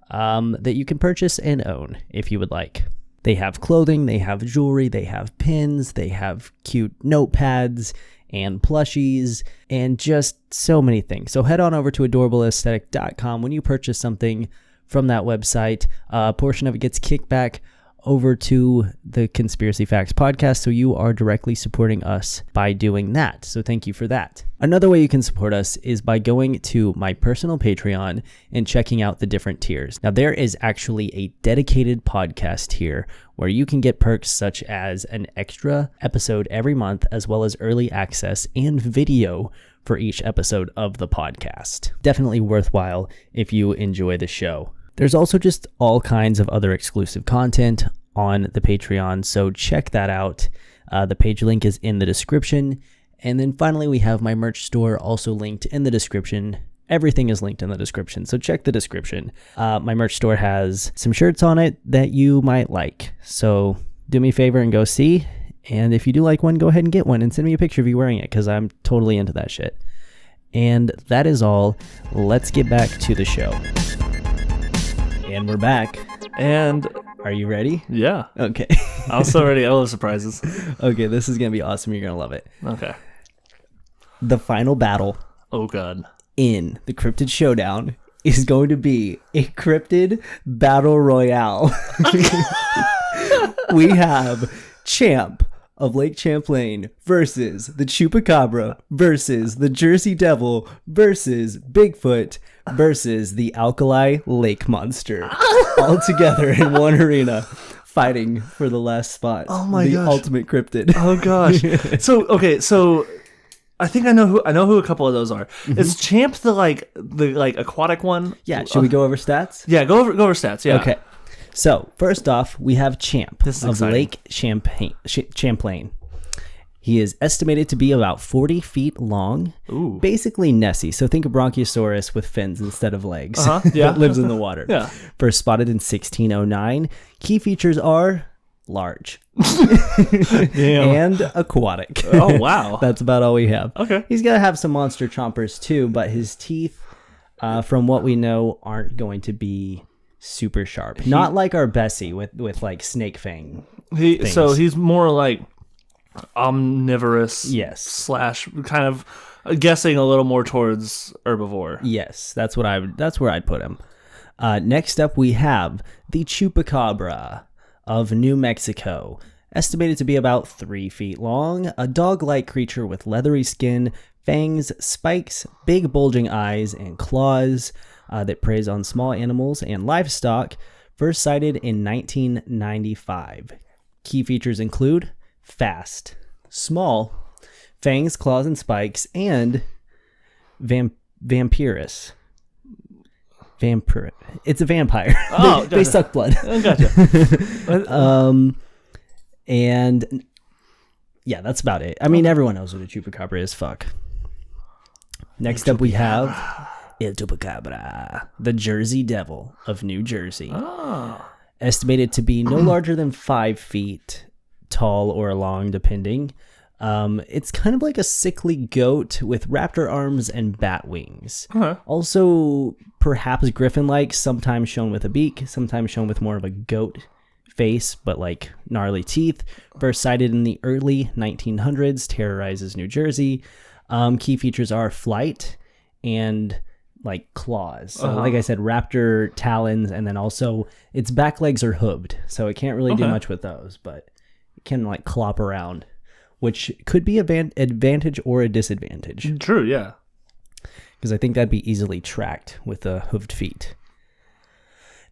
that you can purchase and own if you would like. They have clothing, they have jewelry, they have pins, they have cute notepads and plushies, and just so many things. So head on over to AdorableAesthetic.com. When you purchase something from that website, a portion of it gets kicked back over to the Conspiracy Facts podcast, so you are directly supporting us by doing that. So thank you for that. Another way you can support us is by going to my personal Patreon and checking out the different tiers. Now, there is actually a dedicated podcast tier where you can get perks such as an extra episode every month, as well as early access and video for each episode of the podcast. Definitely worthwhile if you enjoy the show. There's also just all kinds of other exclusive content on the Patreon, so check that out. The page link is in the description. And then finally, we have my merch store also linked in the description. Everything is linked in the description, so check the description. My merch store has some shirts on it that you might like. So do me a favor and go see. And if you do like one, go ahead and get one and send me a picture of you wearing it, because I'm totally into that shit. And that is all. Let's get back to the show. And we're back. And are you ready? yeah. Okay. I'm so ready. I love surprises. Okay, this is going to be awesome. You're going to love it. Okay. The final battle Oh, God. in the Cryptid Showdown is going to be a Cryptid Battle Royale. We have Champ of Lake Champlain versus the Chupacabra versus the Jersey Devil versus Bigfoot versus the Alkali Lake Monster, all together in one arena, fighting for the last spot. Oh my the gosh. ultimate cryptid. Oh gosh. So I think I know who a couple of those are. Is Champ the aquatic one? Yeah. Should we go over stats? Yeah, go over stats. Yeah. Okay. So first off, we have Champ This is of exciting. Lake Champlain. He is estimated to be about 40 feet long. Ooh. Basically Nessie. So think of Bronchiosaurus with fins instead of legs. Yeah. That lives in the water. Yeah. First spotted in 1609. Key features are large Damn. and aquatic. Oh wow. That's about all we have. Okay. He's going to have some monster chompers too, but his teeth, from what we know, aren't going to be super sharp. Not like our Bessie with like snake fang. So he's more like omnivorous. Yes. / kind of guessing a little more towards herbivore. Yes, that's where I'd put him. Next up, we have the Chupacabra of New Mexico. estimated to be about 3 feet long, a dog-like creature with leathery skin, fangs, spikes, big bulging eyes, and claws that preys on small animals and livestock, first sighted in 1995. Key features include fast, small, fangs, claws, and spikes, and vampirous. It's a vampire. Oh, they suck blood. Oh, gotcha. And yeah, that's about it. I mean, everyone knows what a chupacabra is. Fuck. Next up, we have El Chupacabra, the Jersey Devil of New Jersey. Oh. Estimated to be no larger than 5 feet tall or long, depending. It's kind of like a sickly goat with raptor arms and bat wings. Okay. Also, perhaps griffin-like, sometimes shown with a beak, sometimes shown with more of a goat face, but like gnarly teeth. First sighted in the early 1900s, terrorizes New Jersey. Key features are flight and like claws. So like I said, raptor talons, and then also its back legs are hooved, so it can't really do much with those, but it can like clop around, which could be an advantage or a disadvantage. True, yeah. Because I think that'd be easily tracked with the hooved feet.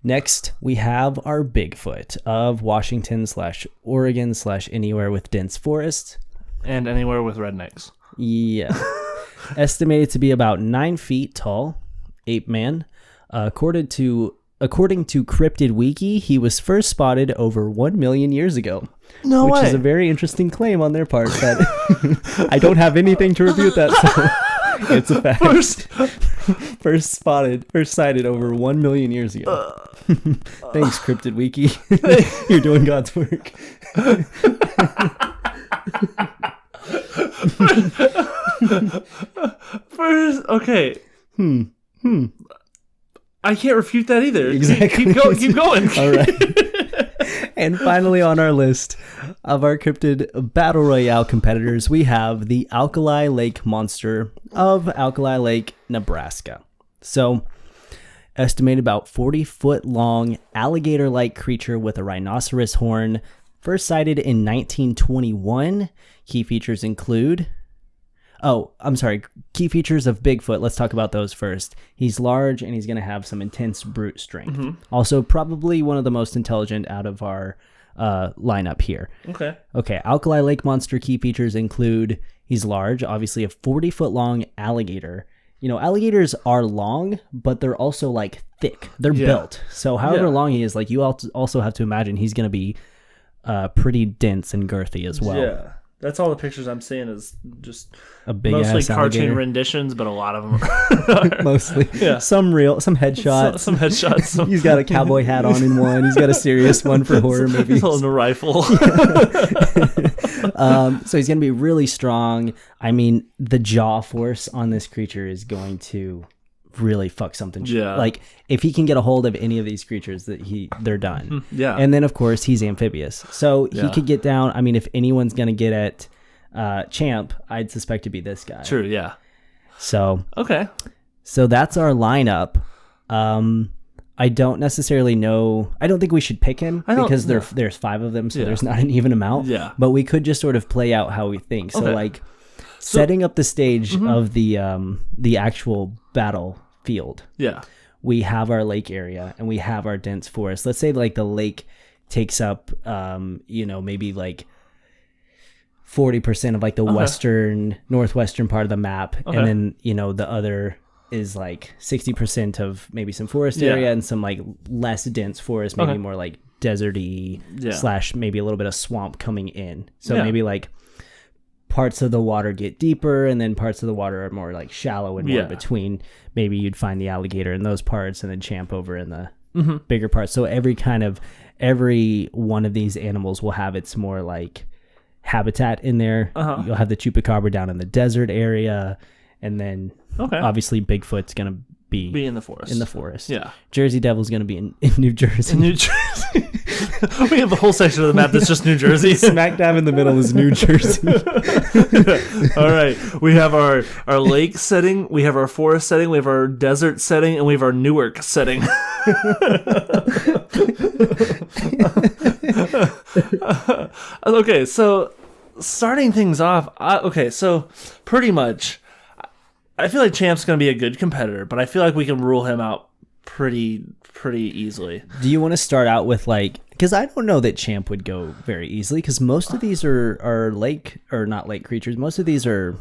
Next, we have our Bigfoot of Washington / Oregon / anywhere with dense forests. And anywhere with rednecks. Yeah. Estimated to be about 9 feet tall. Ape man. According to Cryptid Wiki, he was first spotted over 1 million years ago. No which way. is a very interesting claim on their part, but I don't have anything to refute that, so it's a fact. First sighted over 1 million years ago. Thanks, Cryptid Wiki. You're doing God's work. First, okay. I can't refute that either. Exactly. Keep going. All right. And finally on our list of our cryptid battle royale competitors, we have the Alkali Lake Monster of Alkali Lake, Nebraska. So, estimated about 40-foot long alligator-like creature with a rhinoceros horn, first sighted in 1921. Key features include... Key features of Bigfoot. Let's talk about those first. He's large and he's going to have some intense brute strength. Mm-hmm. Also, probably one of the most intelligent out of our lineup here. Okay. Alkali Lake Monster key features include he's large, obviously a 40-foot long alligator. You know, alligators are long, but they're also like thick. They're built. So however long he is, like you also have to imagine he's going to be pretty dense and girthy as well. Yeah. That's all the pictures I'm seeing is just a big mostly ass cartoon alligator. renditions, but a lot of them are Mostly. Yeah. Some real, some headshots. Some headshots. He's got a cowboy hat on in one. He's got a serious one for horror movies. He's holding a rifle. So he's going to be really strong. I mean, the jaw force on this creature is going to really fuck something. Yeah. Like if he can get a hold of any of these creatures, they're done. Yeah. And then of course he's amphibious, so he could get down. I mean, if anyone's gonna get at Champ, I'd suspect to be this guy. True. Yeah. So okay. So that's our lineup. I don't necessarily know. I don't think we should pick him because there's 5 of them, so there's not an even amount. Yeah. But we could just sort of play out how we think. So like setting up the stage of the actual battlefield. Yeah. We have our lake area and we have our dense forest. Let's say like the lake takes up maybe like 40% of like the northwestern part of the map. And then, the other is like 60% of maybe some forest area and some like less dense forest, maybe more like deserty / maybe a little bit of swamp coming in. So maybe like parts of the water get deeper and then parts of the water are more like shallow and more between. Maybe you'd find the alligator in those parts and then Champ over in the bigger parts. So every one of these animals will have its more like habitat in there. You'll have the Chupacabra down in the desert area, and then obviously Bigfoot's gonna be in the forest. Yeah. Jersey Devil's gonna be in New Jersey. New Jersey. We have the whole section of the map that's just New Jersey. Smack dab in the middle is New Jersey. All right. We have our lake setting, we have our forest setting, we have our desert setting, and we have our Newark setting. Okay, so starting things off, so pretty much, I feel like Champ's going to be a good competitor, but I feel like we can rule him out pretty easily. Do you want to start out with because I don't know that Champ would go very easily, because most of these are lake, or not lake creatures. Most of these are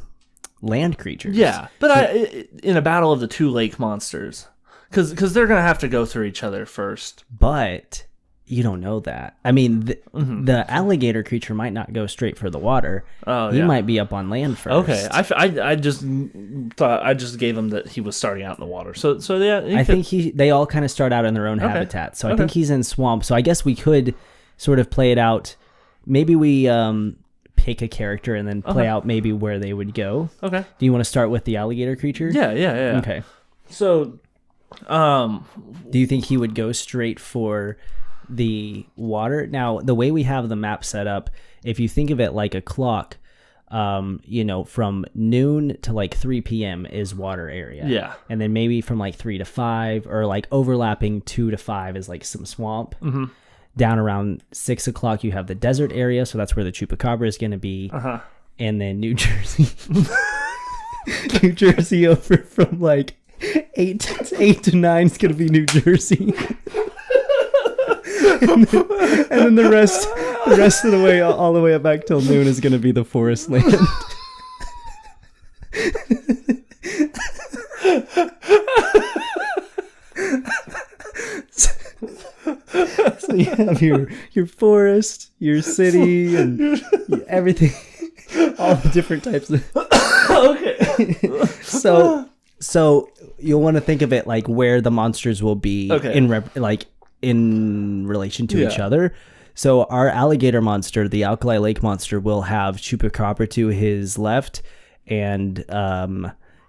land creatures. Yeah, but in a battle of the two lake monsters, because they're going to have to go through each other first. But you don't know that. I mean, the alligator creature might not go straight for the water. Oh, he might be up on land first. Okay, I just thought I just gave him that he was starting out in the water. So yeah, I think they all kind of start out in their own habitat. So I think he's in swamp. So I guess we could sort of play it out. Maybe we pick a character and then play out maybe where they would go. Okay. Do you want to start with the alligator creature? Yeah. Okay. So, do you think he would go straight for the water? Now, the way we have the map set up, if you think of it like a clock, from noon to 3 p.m. is water area. Yeah. And then maybe from 3 to 5, or overlapping 2 to 5 is some swamp. Mm-hmm. Down around 6 o'clock, you have the desert area. So that's where the Chupacabra is going to be. Uh-huh. And then New Jersey, New Jersey over from 8 to 9 is going to be New Jersey. and then the rest of the way, all the way up back till noon, is going to be the forest land. So you have your forest, your city, and everything, all the different types of. Okay. So you'll want to think of it where the monsters will be in relation to each other. So our alligator monster, the Alkali Lake monster, will have Chupacabra to his left and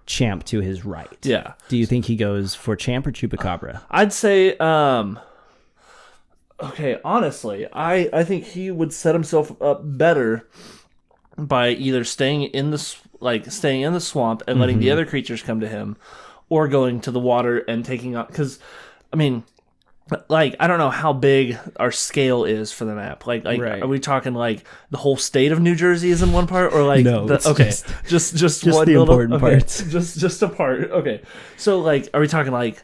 Champ to his right. Yeah. Do you think he goes for Champ or Chupacabra? I'd say, okay, honestly, I think he would set himself up better by either staying in the swamp and letting the other creatures come to him, or going to the water and taking out, because I mean, I don't know how big our scale is for the map. Right. Are we talking the whole state of New Jersey is in one part, or no? Just one the little, important parts. Just a part. Okay. So are we talking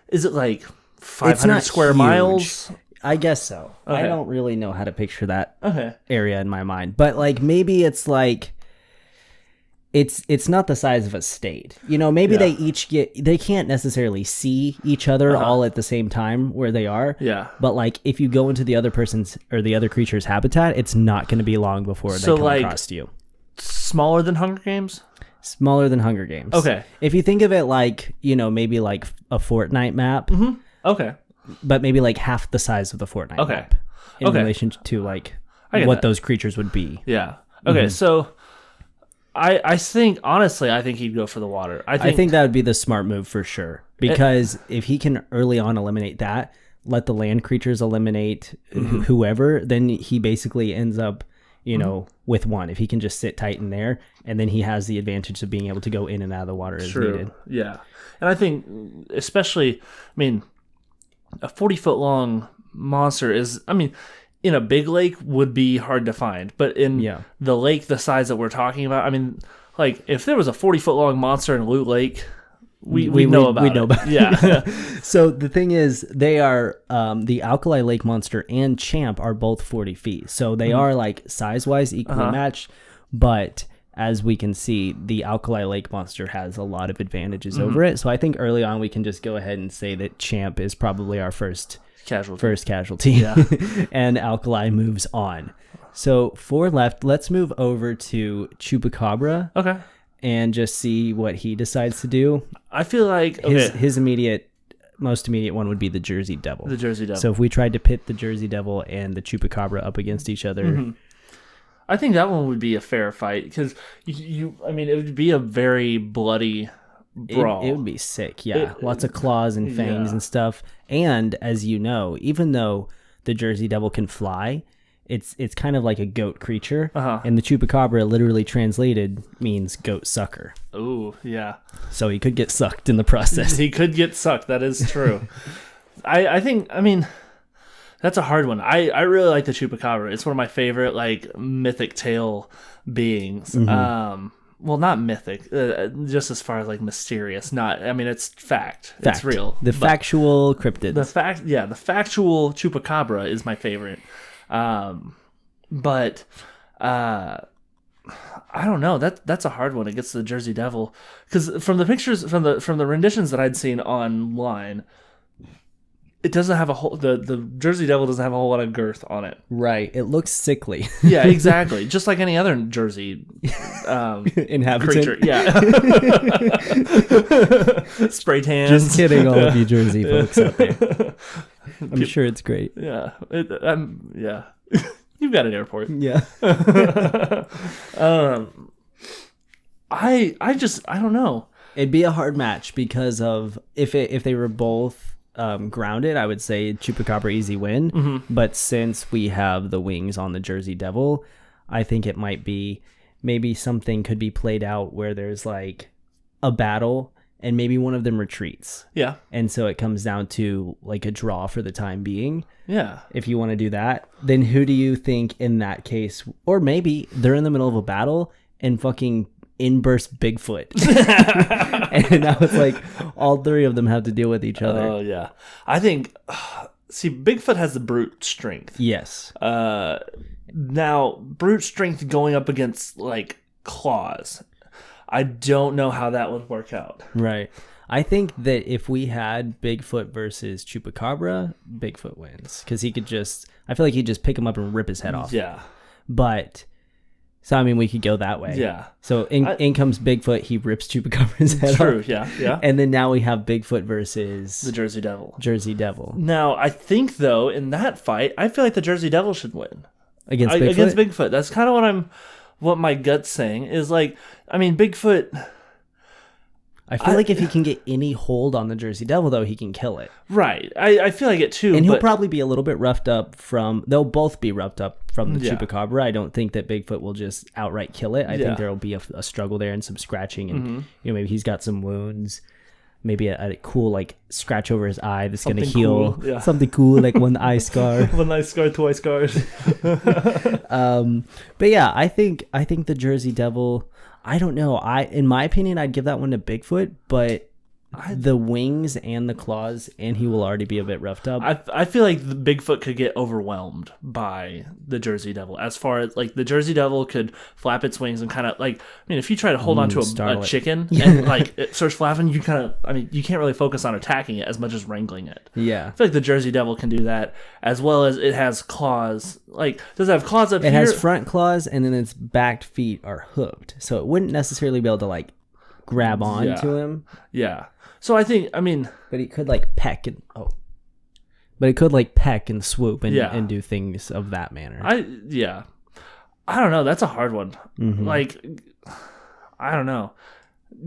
is it 500 square miles? I guess so. Okay. I don't really know how to picture that area in my mind, but maybe it's it's not the size of a state. Maybe they can't necessarily see each other all at the same time where they are. Yeah. But if you go into the other person's or the other creature's habitat, it's not going to be long before they come across you. Smaller than Hunger Games? Smaller than Hunger Games. Okay. If you think of it maybe a Fortnite map. Mm-hmm. Okay. But maybe half the size of the Fortnite map in relation to what those creatures would be. Yeah. Okay. So I think, honestly, I think he'd go for the water. I think that would be the smart move for sure, because if he can early on eliminate that, let the land creatures eliminate whoever, then he basically ends up with one. If he can just sit tight in there, and then he has the advantage of being able to go in and out of the water as needed. Yeah. And I think, especially, a 40-foot long monster is, in a big lake would be hard to find, but in the lake the size that we're talking about, if there was a 40-foot long monster in Loot Lake, we know about it. Yeah. So the thing is, they are the Alkali Lake monster and Champ are both 40 feet, so they are size-wise equally matched, but as we can see, the Alkali Lake monster has a lot of advantages over it. So I think early on we can just go ahead and say that Champ is probably our first casualty. Yeah. And Alkali moves on. So for left, let's move over to Chupacabra. Okay. And just see what he decides to do. I feel like his most immediate one would be the Jersey Devil. The Jersey Devil. So if we tried to pit the Jersey Devil and the Chupacabra up against each other, I think that one would be a fair fight, because it would be a very bloody brawl. It would be sick, yeah. Lots of claws and fangs and stuff. And as you know, even though the Jersey Devil can fly, it's kind of like a goat creature. And the Chupacabra, literally translated, means goat sucker. Ooh, yeah. So he could get sucked in the process. He could get sucked. That is true. I think, That's a hard one. I really like the Chupacabra. It's one of my favorite like mythic tale beings. Well, not mythic, just as far as like mysterious. I mean, it's fact. It's real. The factual cryptids. The factual Chupacabra is my favorite. But I don't know. That's a hard one against the Jersey Devil, because from the pictures from the renditions that I'd seen online, it doesn't have the Jersey Devil doesn't have a whole lot of girth on it. Right. It looks sickly. Yeah, exactly. Just like any other Jersey inhabitant. creature. Yeah. Spray tans. Just kidding, all of you Jersey folks out there. I'm sure it's great. Yeah. Yeah. You've got an airport. Yeah. I don't know. It'd be a hard match because of if they were both grounded, I would say Chupacabra easy win. Mm-hmm. But since we have the wings on the Jersey Devil, I think it might be maybe something could be played out where there's like a battle and maybe one of them retreats. Yeah. And so it comes down to like a draw for the time being. Yeah. If you want to do that, then who do you think in that case, or maybe they're in the middle of a battle and fucking in-burst Bigfoot. And now it's like all three of them have to deal with each other. Oh, yeah. I think, see, Bigfoot has the brute strength. Yes. Now, brute strength going up against, like, claws. I don't know how that would work out. Right. I think that if we had Bigfoot versus Chupacabra, Bigfoot wins. Because I feel like he'd just pick him up and rip his head off. Yeah. But... So, I mean, we could go that way. Yeah. So, in comes Bigfoot. He rips Chupacabra's head off. True, yeah. And then now we have Bigfoot versus... the Jersey Devil. Jersey Devil. Now, I think, though, in that fight, I feel like the Jersey Devil should win. Against Bigfoot? Against Bigfoot. That's kind of what my gut's saying is, like, I mean, Bigfoot... I feel like if he can get any hold on the Jersey Devil, though, he can kill it. Right. I feel like it, too. And he'll probably be a little bit roughed up from... They'll both be roughed up from the Chupacabra. I don't think that Bigfoot will just outright kill it. I think there will be a struggle there and some scratching. And, maybe he's got some wounds. Maybe a cool, like, scratch over his eye that's going to heal. Cool. Yeah. Something cool, like one eye scar. One eye scar, two eye scars. But yeah, I think the Jersey Devil... I don't know. In my opinion, I'd give that one to Bigfoot, but the wings and the claws, and he will already be a bit roughed up. I feel like the Bigfoot could get overwhelmed by the Jersey Devil. As far as like the Jersey Devil could flap its wings and kind of like, I mean, if you try to hold on to a chicken and like it starts flapping, you kind of, I mean, you can't really focus on attacking it as much as wrangling it. Yeah, I feel like the Jersey Devil can do that, as well as it has claws. Like, does it have claws up here? It has front claws, and then its back feet are hooked, so it wouldn't necessarily be able to like grab on to him. Yeah. So I think, I mean... But he could, like, peck and... Oh. But it could, like, peck and swoop and do things of that manner. I don't know. That's a hard one. Mm-hmm. Like, I don't know.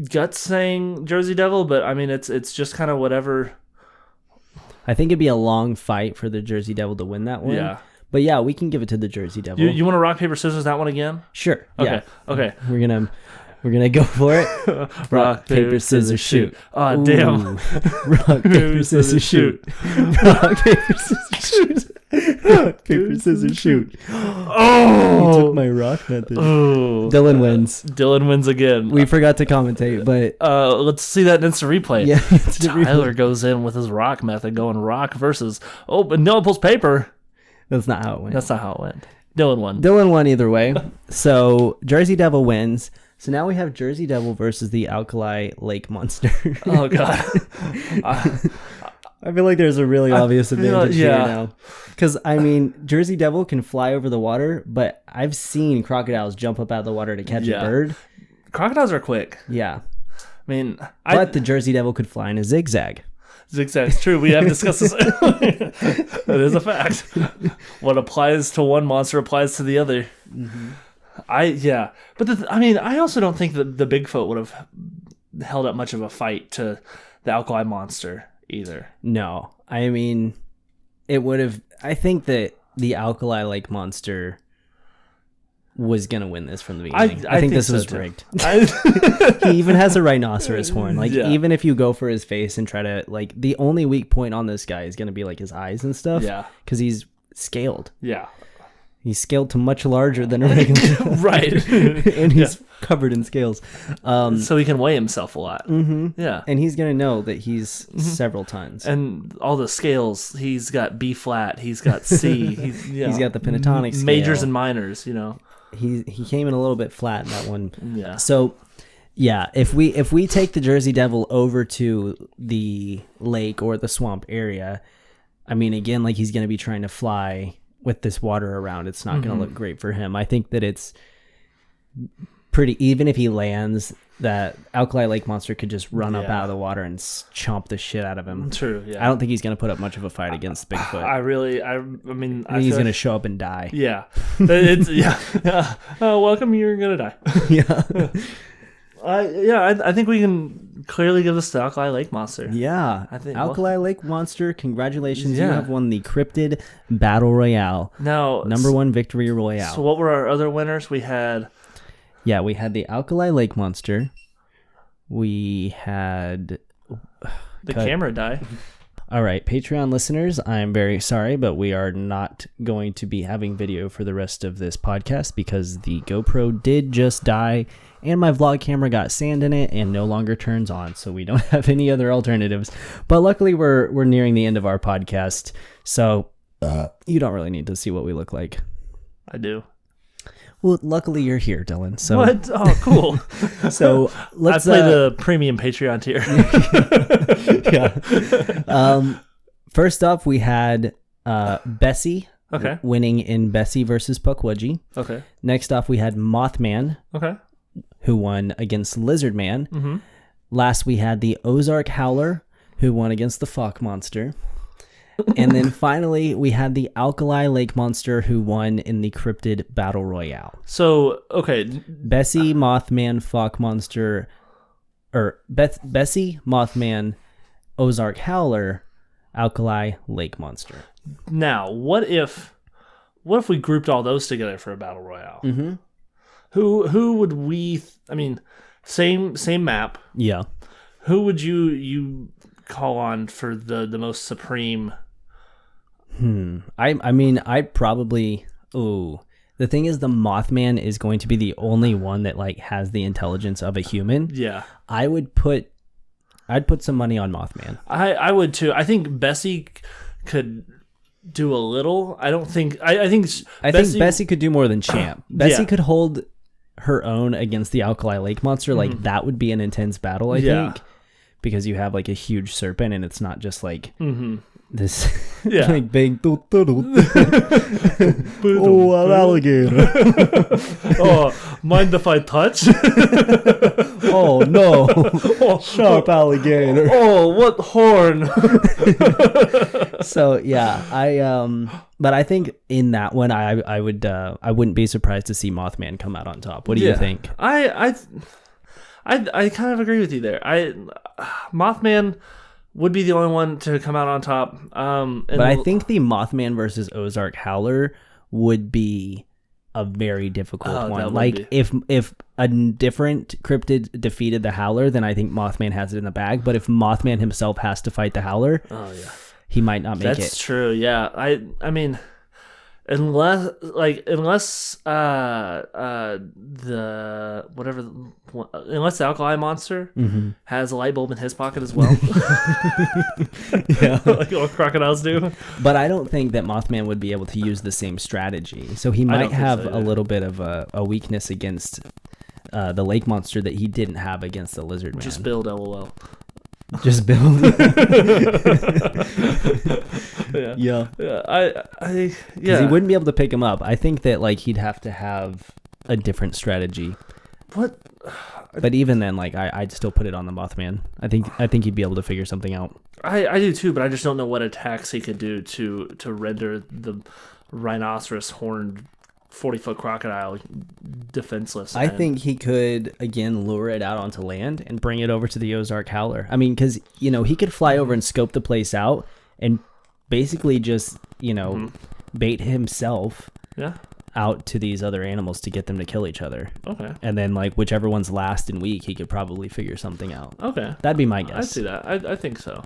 Guts saying Jersey Devil, but, I mean, it's just kind of whatever. I think it'd be a long fight for the Jersey Devil to win that one. Yeah. But, yeah, we can give it to the Jersey Devil. You want to rock, paper, scissors that one again? Sure. Okay. Yeah. Okay. We're gonna go for it. Rock, paper, scissors, shoot. Oh, damn. Rock, paper, scissors, shoot. Rock, paper, scissors, shoot. Rock, paper, scissors, shoot. Oh! He took my rock method. Oh. Dylan wins. Dylan wins again. We forgot to commentate, but... let's see that in instant replay. Yeah, Tyler goes in with his rock method, going rock versus... Oh, but Dylan pulls paper. That's not how it went. Dylan won. Dylan won either way. So, Jersey Devil wins. So now we have Jersey Devil versus the Alkali Lake Monster. Oh, God. I feel like there's a really obvious advantage here now. Because, I mean, Jersey Devil can fly over the water, but I've seen crocodiles jump up out of the water to catch a bird. Crocodiles are quick. Yeah. I mean... But the Jersey Devil could fly in a zigzag. Zigzag's true. We have discussed this. That is a fact. What applies to one monster applies to the other. Mm-hmm. But I also don't think that the Bigfoot would have held up much of a fight to the Alkali Monster either. No, I mean, it would have. I think that the Alkali Lake Monster was gonna win this from the beginning. I think this so was too. rigged. He even has a rhinoceros horn. Like even if you go for his face and try to like, the only weak point on this guy is gonna be like his eyes and stuff. Yeah, because he's scaled. Yeah, he's scaled to much larger than a regular. Right, and he's covered in scales. So he can weigh himself a lot. Mm-hmm. Yeah, and he's gonna know that he's several tons. And all the scales, he's got B flat, he's got C, he's got the pentatonic scale. Majors and minors. He came in a little bit flat in that one. Yeah. So, yeah, if we take the Jersey Devil over to the lake or the swamp area, I mean, again, like he's going to be trying to fly with this water around. It's not going to look great for him. I think that it's pretty, even if he lands, that Alkali Lake Monster could just run up out of the water and chomp the shit out of him. True, yeah. I don't think he's going to put up much of a fight against Bigfoot. I mean, I think he's going to show up and die. Yeah. It's, yeah. Welcome, you're going to die. Yeah. I think we can clearly give this to Alkali Lake Monster. Yeah. I think Alkali Lake Monster, congratulations. You have won the Cryptid Battle Royale. Now, number 1 victory royale. So what were our other winners? We had the Alkali Lake Monster. We had the camera die. All right, Patreon listeners, I'm very sorry, but we are not going to be having video for the rest of this podcast because the GoPro did just die and my vlog camera got sand in it and no longer turns on, so we don't have any other alternatives. But luckily, we're nearing the end of our podcast, so you don't really need to see what we look like. I do. Well, luckily you're here, Dylan. So what? Oh, cool. So let's play the premium Patreon tier. Yeah. First up, we had Bessie. Okay. Winning in Bessie versus Pukwudgie. Okay. Next off, we had Mothman. Okay. Who won against Lizardman. Mm-hmm. Last, we had the Ozark Howler, who won against the Fog Monster. And then finally, we had the Alkali Lake Monster, who won in the Cryptid Battle Royale. So, okay. Bessie, Mothman, Fog Monster, or Bessie, Mothman, Ozark Howler, Alkali Lake Monster. Now, what if we grouped all those together for a battle royale? Mm-hmm. Who would we? I mean, same map. Yeah. Who would you call on for the most supreme? I mean, I'd probably. Oh, the thing is, the Mothman is going to be the only one that like has the intelligence of a human. Yeah. I'd put some money on Mothman. I would too. I think Bessie could do a little. I don't think. I think Bessie could do more than Champ. Bessie could hold her own against the Alkali Lake Monster. Like that would be an intense battle. I think because you have like a huge serpent and it's not just like this like big oh, an alligator. Oh, mind if I touch? Oh no. Sharp alligator. Oh, what horn. So yeah, but I think in that one I wouldn't be surprised to see Mothman come out on top. What do you think? I kind of agree with you there. Mothman would be the only one to come out on top. But I think the Mothman versus Ozark Howler would be a very difficult one. Like if a different cryptid defeated the Howler, then I think Mothman has it in the bag. But if Mothman himself has to fight the Howler, he might not make it. That's true. Yeah. I mean, unless the Alkali Monster has a light bulb in his pocket as well. Like all crocodiles do. But I don't think that Mothman would be able to use the same strategy. So he might have a little bit of a weakness against the lake monster that he didn't have against the Lizardman. Just build LOL. Just build. Yeah. Because he wouldn't be able to pick him up. I think that like he'd have to have a different strategy. What? But even then, like I'd still put it on the Mothman. I think he'd be able to figure something out. I do too, but I just don't know what attacks he could do to render the rhinoceros horned 40-foot crocodile defenseless. I think he could again lure it out onto land and bring it over to the Ozark Howler. I mean, because he could fly over and scope the place out and basically just bait himself. Yeah. out to these other animals to get them to kill each other. Okay. And then like whichever one's last and weak, he could probably figure something out. Okay. That'd be my guess. I see that. I think so.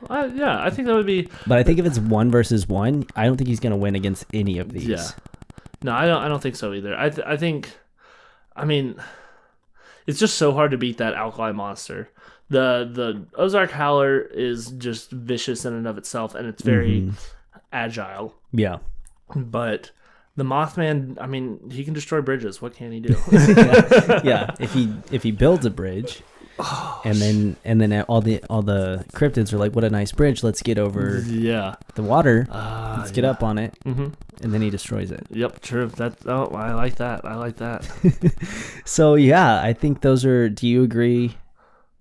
Yeah, I think that would be. But I think if it's 1 versus 1, I don't think he's gonna win against any of these. Yeah. No, I don't think so either. I think, I mean, it's just so hard to beat that alkali monster. The Ozark Howler is just vicious in and of itself, and it's very agile. Yeah. But the Mothman, I mean, he can destroy bridges. What can he do? Yeah. If he builds a bridge, and then all the cryptids are like, "What a nice bridge! Let's get over the water. Let's get up on it." Mm-hmm. And then he destroys it. Yep, true. I like that. So yeah, I think those are. Do you agree?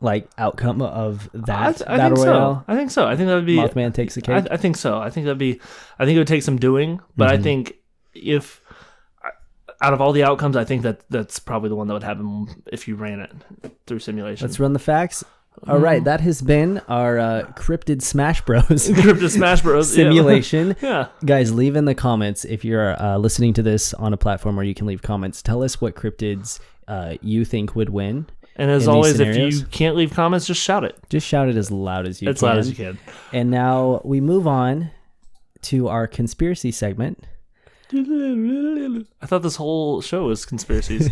Like outcome of that battle royale? I think so. I think that would be Mothman takes the cake. I think so. I think it would take some doing, but I think if out of all the outcomes, I think that's probably the one that would happen if you ran it through simulation. Let's run the facts. All right, that has been our Cryptid Smash Bros. Cryptid Smash Bros. simulation. Yeah. Guys, leave in the comments if you're listening to this on a platform where you can leave comments. Tell us what cryptids you think would win. And as always, if you can't leave comments, just shout it. Just shout it as loud as you can. As loud as you can. And now we move on to our conspiracy segment. I thought this whole show was conspiracies.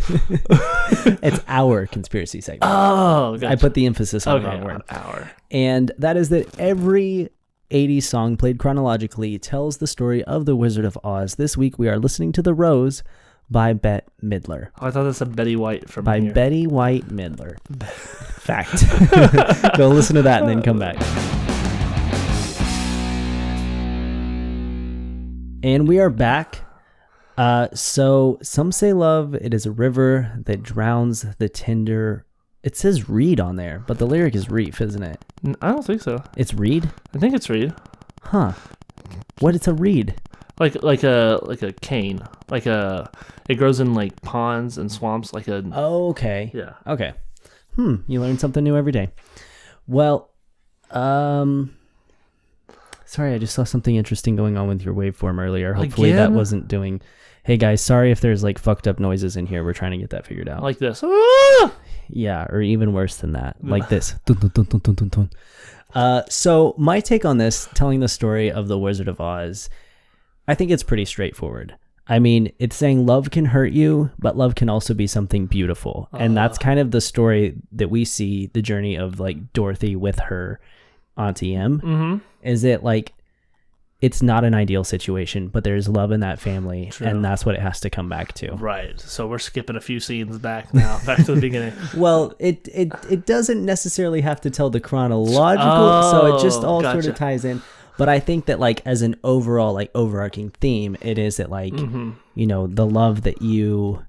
It's our conspiracy segment. Oh, gotcha. I put the emphasis on the wrong word. Our. And that is that every 80s song played chronologically tells the story of the Wizard of Oz. This week we are listening to The Rose by Bette Midler. Oh, I thought that's a Betty White from by here. Betty White Midler. Fact. Go listen to that and then come back. And we are back. So some say love, it is a river that drowns the tender. It says reed on there, but the lyric is reef, isn't it? I don't think so. It's reed? I think it's reed. Huh. What is a reed? Like a cane. It grows in like ponds and swamps like a. Oh, okay. Yeah. Okay. You learn something new every day. Well, sorry, I just saw something interesting going on with your waveform earlier. Hopefully that wasn't doing. Hey guys, sorry if there's like fucked up noises in here. We're trying to get that figured out. Like this. Yeah, or even worse than that. Like this. Dun, dun, dun, dun, dun, dun, dun. So my take on this, telling the story of the Wizard of Oz, I think it's pretty straightforward. I mean, it's saying love can hurt you, but love can also be something beautiful. And that's kind of the story that we see, the journey of like Dorothy with her Auntie M. Mm-hmm. Is it like, it's not an ideal situation, but there's love in that family. True. And that's what it has to come back to. Right. So we're skipping a few scenes back now, back to the beginning. Well, it doesn't necessarily have to tell the chronological, so it just all sort of ties in. But I think that like as an overall like overarching theme, it is that like, you know, the love that you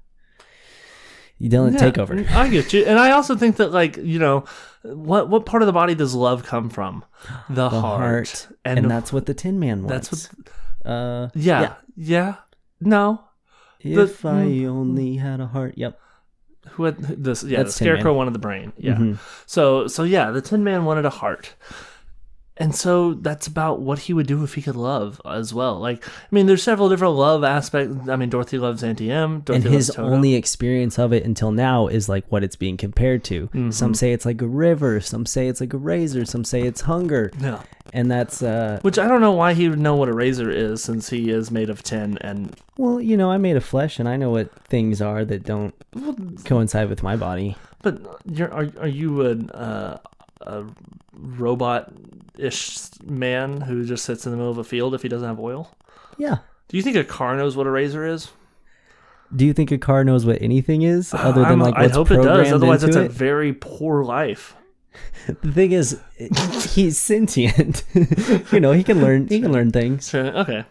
don't take over. I get you. And I also think that like, you know, what part of the body does love come from? The heart. And that's what the Tin Man wants. That's what Yeah. No. If I only had a heart. Yep. Who had this? Yeah, the Scarecrow wanted the brain. Yeah. Mm-hmm. So yeah, the Tin Man wanted a heart. And so that's about what he would do if he could love as well. Like, I mean, there's several different love aspects. I mean, Dorothy loves Auntie M. Dorothy and his loves Toto. Only experience of it until now is like what it's being compared to. Mm-hmm. Some say it's like a river. Some say it's like a razor. Some say it's hunger. Yeah. And that's... Which I don't know why he would know what a razor is, since he is made of tin and... Well, you know, I'm made of flesh, and I know what things are that don't coincide with my body. But are you a robot-ish man who just sits in the middle of a field if he doesn't have oil? Yeah. Do you think a car knows what a razor is? Do you think a car knows what anything is other than like what's I hope it does. Otherwise, it's a it? Very poor life. The thing is, he's sentient. You know, he can learn. He can learn things. Okay.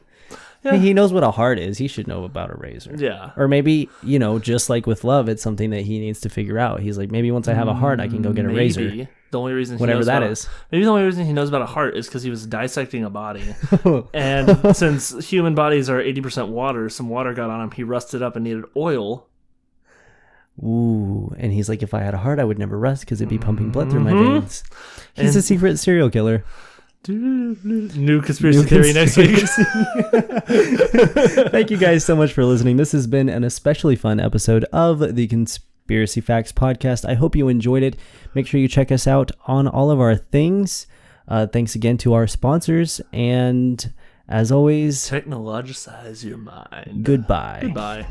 Yeah. He knows what a heart is. He should know about a razor. Yeah. Or maybe, you know, just like with love, it's something that he needs to figure out. He's like, maybe once I have a heart, I can go get a razor. The only reason whatever that is. Maybe the only reason he knows about a heart is because he was dissecting a body. And since human bodies are 80% water, some water got on him. He rusted up and needed oil. Ooh. And he's like, if I had a heart, I would never rust because it'd be pumping blood through my veins. He's a secret serial killer. New conspiracy theory next week. Thank you guys so much for listening. This has been an especially fun episode of the Conspiracy Facts podcast. I hope you enjoyed it. Make sure you check us out on all of our things. Thanks again to our sponsors. And as always, technologicize your mind. Goodbye. Goodbye.